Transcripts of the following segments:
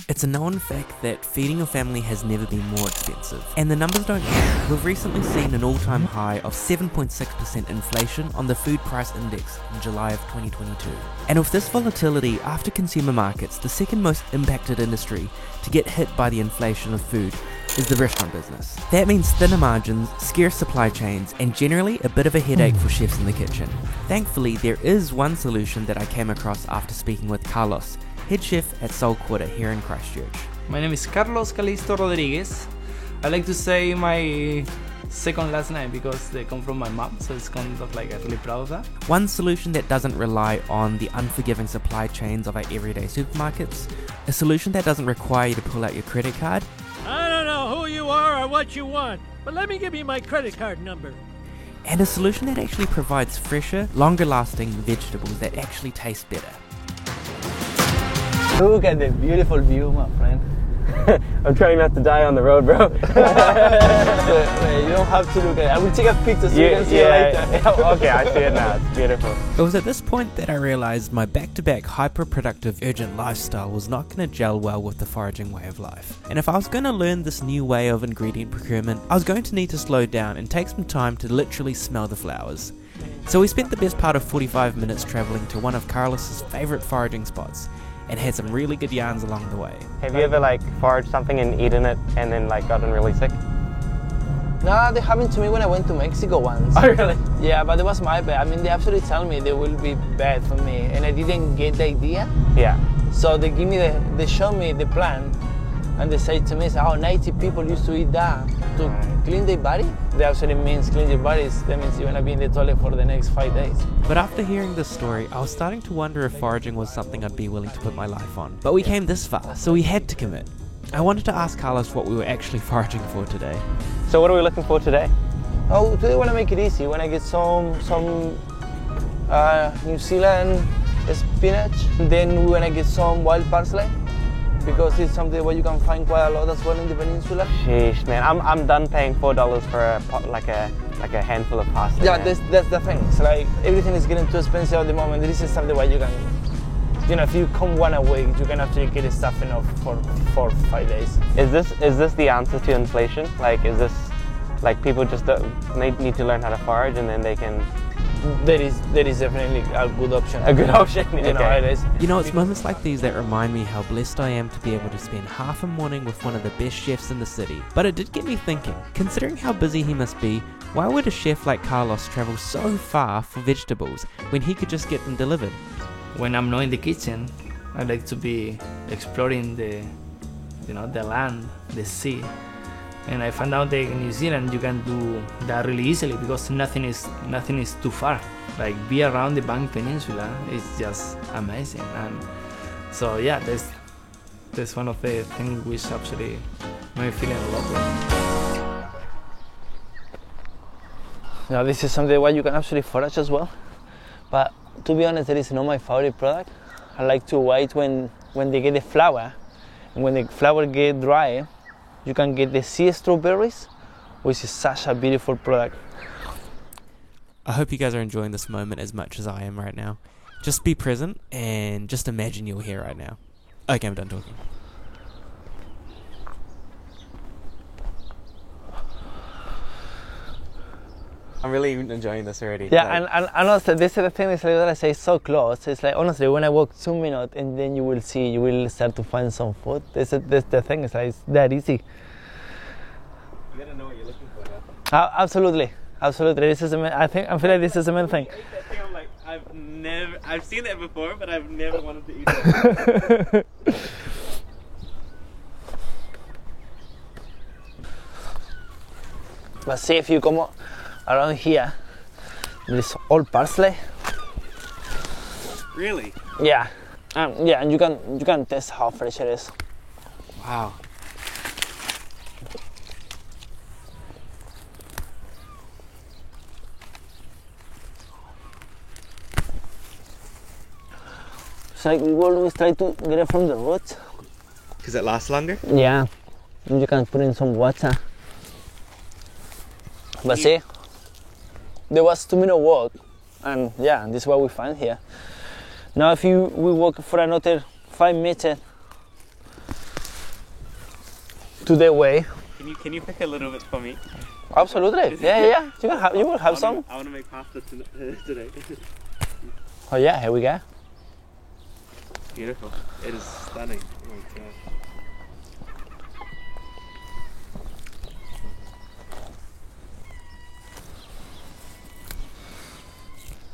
It's a known fact that feeding your family has never been more expensive, and the numbers don't lie. We've recently seen an all-time high of 7.6% inflation on the food price index in July of 2022. And with this volatility after consumer markets, the second most impacted industry to get hit by the inflation of food is the restaurant business. That means thinner margins, scarce supply chains, and generally a bit of a headache for chefs in the kitchen. Thankfully, there is one solution that I came across after speaking with Carlos, head chef at Sol Quarter here in Christchurch. My name is Carlos Calisto Rodriguez. I like to say my second last name because they come from my mom, so it's kind of like I'm really proud of that. One solution that doesn't rely on the unforgiving supply chains of our everyday supermarkets, a solution that doesn't require you to pull out your credit card. I don't know who you are or what you want, but let me give you my credit card number. And a solution that actually provides fresher, longer lasting vegetables that actually taste better. Look at the beautiful view, my friend. I'm trying not to die on the road, bro. You don't have to look at it. I will take a picture so you can see it later. Okay, I see it now. It's beautiful. It was at this point that I realised my back-to-back hyper-productive urgent lifestyle was not going to gel well with the foraging way of life. And if I was going to learn this new way of ingredient procurement, I was going to need to slow down and take some time to literally smell the flowers. So we spent the best part of 45 minutes travelling to one of Carlos's favourite foraging spots, and had some really good yarns along the way. Have you ever foraged something and eaten it and then gotten really sick? No, they happened to me when I went to Mexico once. Oh, really? Yeah, but it was my bad. I mean, they absolutely tell me they will be bad for me, and I didn't get the idea. Yeah. So they show me the plan, and they say to me, "Oh, 90 people used to eat that to clean their body." That actually means clean your bodies. That means you're gonna be in the toilet for the next 5 days. But after hearing this story, I was starting to wonder if foraging was something I'd be willing to put my life on. But we came this far, so we had to commit. I wanted to ask Carlos what we were actually foraging for today. So what are we looking for today? Oh, today we want to make it easy. We want to get some New Zealand spinach. Then we want to get some wild parsley, because it's something where you can find quite a lot as well in the peninsula. Sheesh, man, I'm done paying $4 for a handful of pasta. Yeah, man. that's the thing. It's like everything is getting too expensive at the moment. This is something where you can, if you come one a week, you can actually get stuff enough for 4 or 5 days. Is this the answer to inflation? Is this people just need to learn how to forage and then they can? There is definitely a good option. A good option. It is. It's moments like these that remind me how blessed I am to be able to spend half a morning with one of the best chefs in the city. But it did get me thinking, considering how busy he must be, why would a chef like Carlos travel so far for vegetables when he could just get them delivered? When I'm not in the kitchen, I like to be exploring the land, the sea. And I found out that in New Zealand you can do that really easily because nothing is too far. Be around the Bank Peninsula is just amazing. And so yeah, that's one of the things which actually made me feeling a lot better. Now this is something where you can actually forage as well. But to be honest, it is not my favorite product. I like to wait when they get the flower, and when the flower get dry, you can get the sea strawberries, which is such a beautiful product. I hope you guys are enjoying this moment as much as I am right now. Just be present and just imagine you're here right now. Okay, I'm done talking. I'm really enjoying this already. Yeah, and honestly, this is the thing that I say, it's so close. It's honestly, when I walk 2 minutes and then you will start to find some food. That's the thing, it's that easy. You gotta know what you're looking for now. Absolutely. This is I feel like this is the main thing. That thing I've seen that before, but I've never wanted to eat it. But see, if you come around here, there's all parsley. Really? Yeah, and you can taste how fresh it is. Wow. It's like we always try to get it from the roots. Because it lasts longer? Yeah, and you can put in some water. But see, there was 2-minute walk, and yeah, this is what we find here. Now if we walk for another 5 meters, to the way. Can you pick a little bit for me? Absolutely. Yeah. You will have some. I want to make pasta today. Oh yeah, here we go. Beautiful. It is stunning. Oh my god.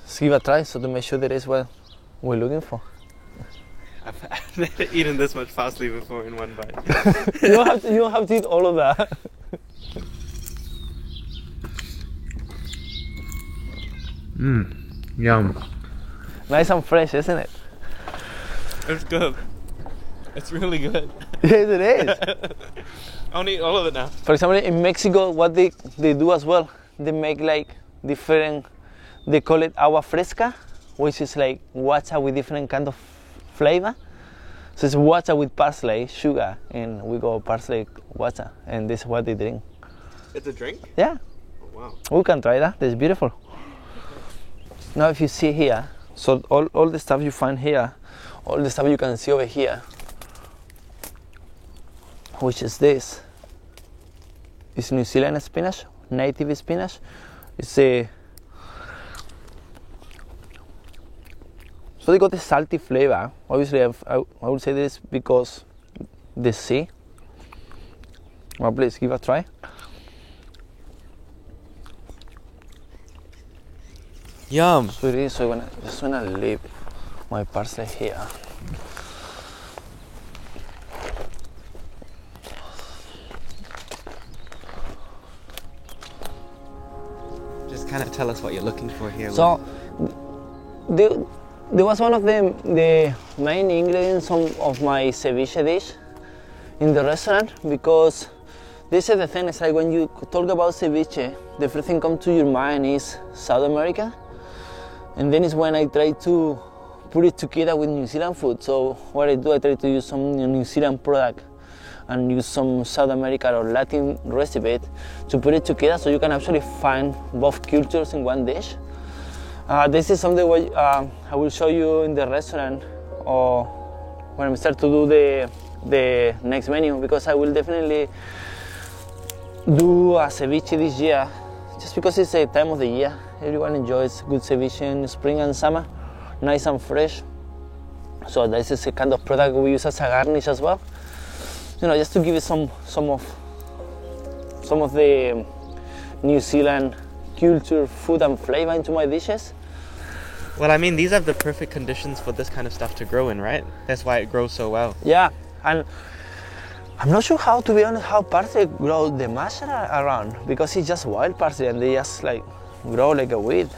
Let's give a try so to make sure that is what we're looking for. I've never eaten this much parsley before in one bite. You don't have to eat all of that. Yum. Nice and fresh, isn't it? It's good. It's really good. Yes, it is. I want to eat all of it now. For example, in Mexico, what they do as well, they make like different, they call it agua fresca, which is like water with different kind of flavor. So it's water with parsley, sugar, and we go parsley water, and this is what they drink. It's a drink? Yeah. Oh, wow. We can try that. That's beautiful. Now, if you see here, so all the stuff you find here, all the stuff you can see over here, which is this. It's New Zealand spinach, native spinach. It's a so they got the salty flavor. Obviously, I would say this because the sea. Well, please give it a try. Yum. So it is. So I'm just gonna leave my parsley here. Just kind of tell us what you're looking for here. So there was one of the main ingredients of my ceviche dish in the restaurant, because this is the thing. It's like when you talk about ceviche, the first thing comes to your mind is South America, and then it's when I try to put it together with New Zealand food. So what I do, I try to use some New Zealand product and use some South American or Latin recipe to put it together, so you can actually find both cultures in one dish. This is something I will show you in the restaurant or when we start to do the next menu, because I will definitely do a ceviche this year, just because it's a time of the year. Everyone enjoys good ceviche in spring and summer, nice and fresh. So this is a kind of product we use as a garnish as well. You know, just to give it some of the New Zealand culture, food and flavor into my dishes. Well, I mean, these are the perfect conditions for this kind of stuff to grow in, right? That's why it grows so well. Yeah, and I'm not sure how, to be honest, how parsley grow the mash around, because it's just wild parsley and they just like grow like a weed.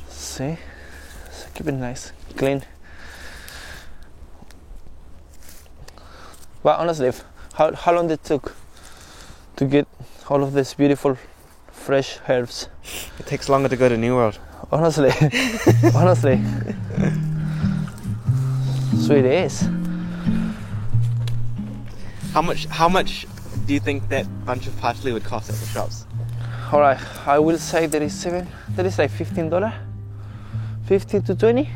See? So keep it nice, clean. But honestly, how long it took to get all of these beautiful fresh herbs? It takes longer to go to New World. Honestly, honestly. So it is. How much do you think that bunch of parsley would cost at the shops? All right, I will say there is like $15, 15 to 20.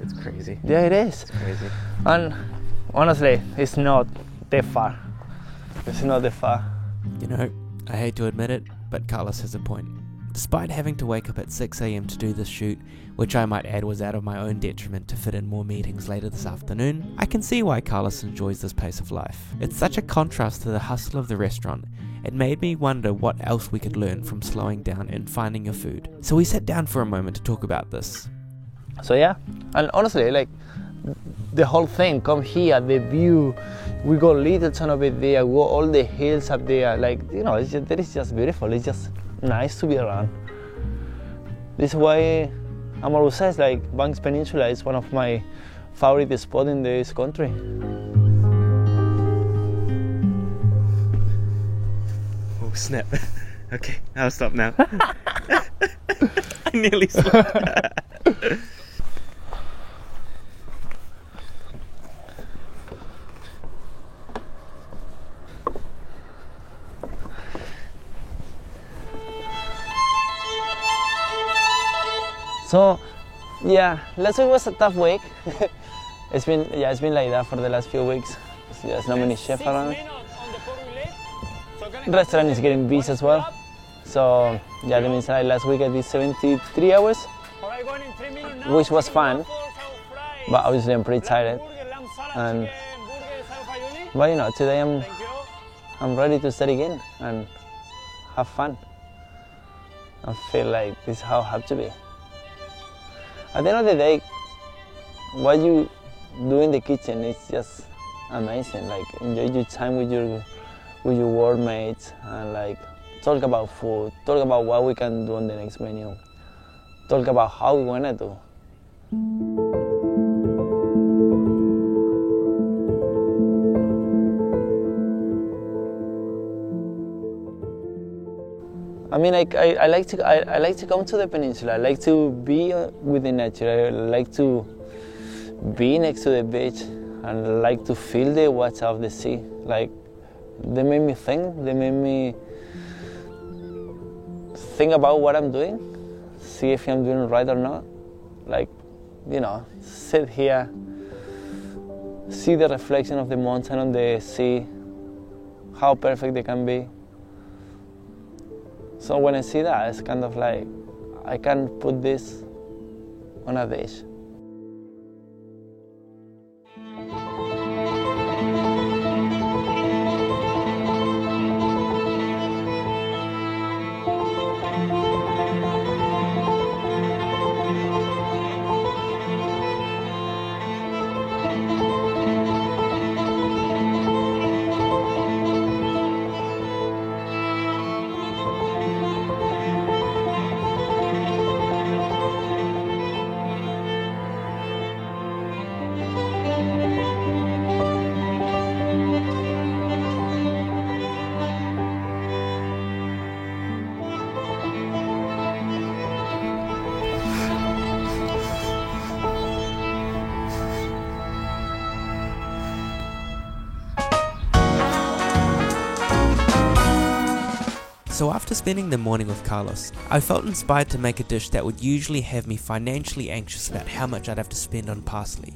It's crazy. Yeah, it is. It's crazy. And honestly, it's not that far. It's not that far. You know, I hate to admit it, but Carlos has a point. Despite having to wake up at 6 AM to do this shoot, which I might add was out of my own detriment to fit in more meetings later this afternoon, I can see why Carlos enjoys this pace of life. It's such a contrast to the hustle of the restaurant. It made me wonder what else we could learn from slowing down and finding your food. So we sat down for a moment to talk about this. So yeah, and honestly, like the whole thing, come here, the view, we go little ton of it there, we go all the hills up there, like, you know, that is just beautiful. It's just nice to be around. This is why Amaru says like Banks Peninsula is one of my favorite spots in this country. Oh snap. Okay, I'll stop now. I nearly slipped. So, yeah, last week was a tough week. It's been like that for the last few weeks. There's not many chefs around. The restaurant is getting busy as well. So yeah, that means last week I did 73 hours, which was fun, but obviously I'm pretty tired. But you know, today I'm ready to start again and have fun. I feel like this is how I have to be. At the end of the day, what you do in the kitchen is just amazing. Like, enjoy your time with your workmates and like talk about food, talk about what we can do on the next menu, talk about how we wanna do. I mean, I like to come to the peninsula. I like to be with the nature. I like to be next to the beach, and I like to feel the water of the sea. Like, they made me think. They made me think about what I'm doing, see if I'm doing right or not. Like, you know, sit here, see the reflection of the mountain on the sea, how perfect they can be. So when I see that, it's kind of like, I can put this on a dish. So after spending the morning with Carlos, I felt inspired to make a dish that would usually have me financially anxious about how much I'd have to spend on parsley.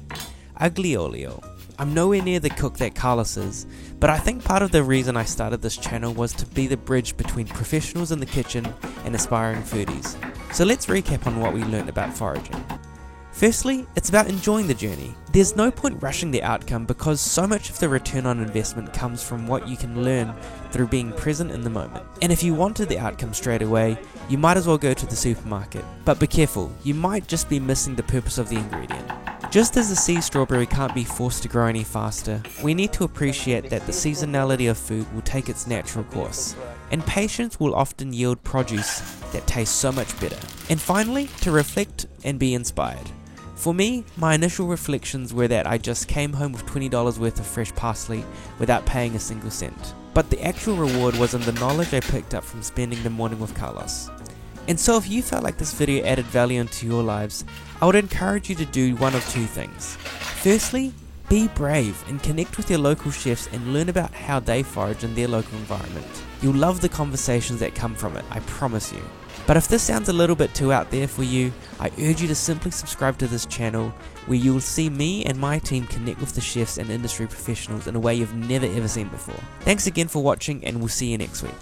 Aglio olio. I'm nowhere near the cook that Carlos is, but I think part of the reason I started this channel was to be the bridge between professionals in the kitchen and aspiring foodies. So let's recap on what we learned about foraging. Firstly, it's about enjoying the journey. There's no point rushing the outcome because so much of the return on investment comes from what you can learn through being present in the moment. And if you wanted the outcome straight away, you might as well go to the supermarket. But be careful, you might just be missing the purpose of the ingredient. Just as the sea strawberry can't be forced to grow any faster, we need to appreciate that the seasonality of food will take its natural course, and patience will often yield produce that tastes so much better. And finally, to reflect and be inspired. For me, my initial reflections were that I just came home with $20 worth of fresh parsley without paying a single cent. But the actual reward was in the knowledge I picked up from spending the morning with Carlos. And so if you felt like this video added value into your lives, I would encourage you to do one of two things. Firstly, be brave and connect with your local chefs and learn about how they forage in their local environment. You'll love the conversations that come from it, I promise you. But if this sounds a little bit too out there for you, I urge you to simply subscribe to this channel where you will see me and my team connect with the chefs and industry professionals in a way you've never ever seen before. Thanks again for watching, and we'll see you next week.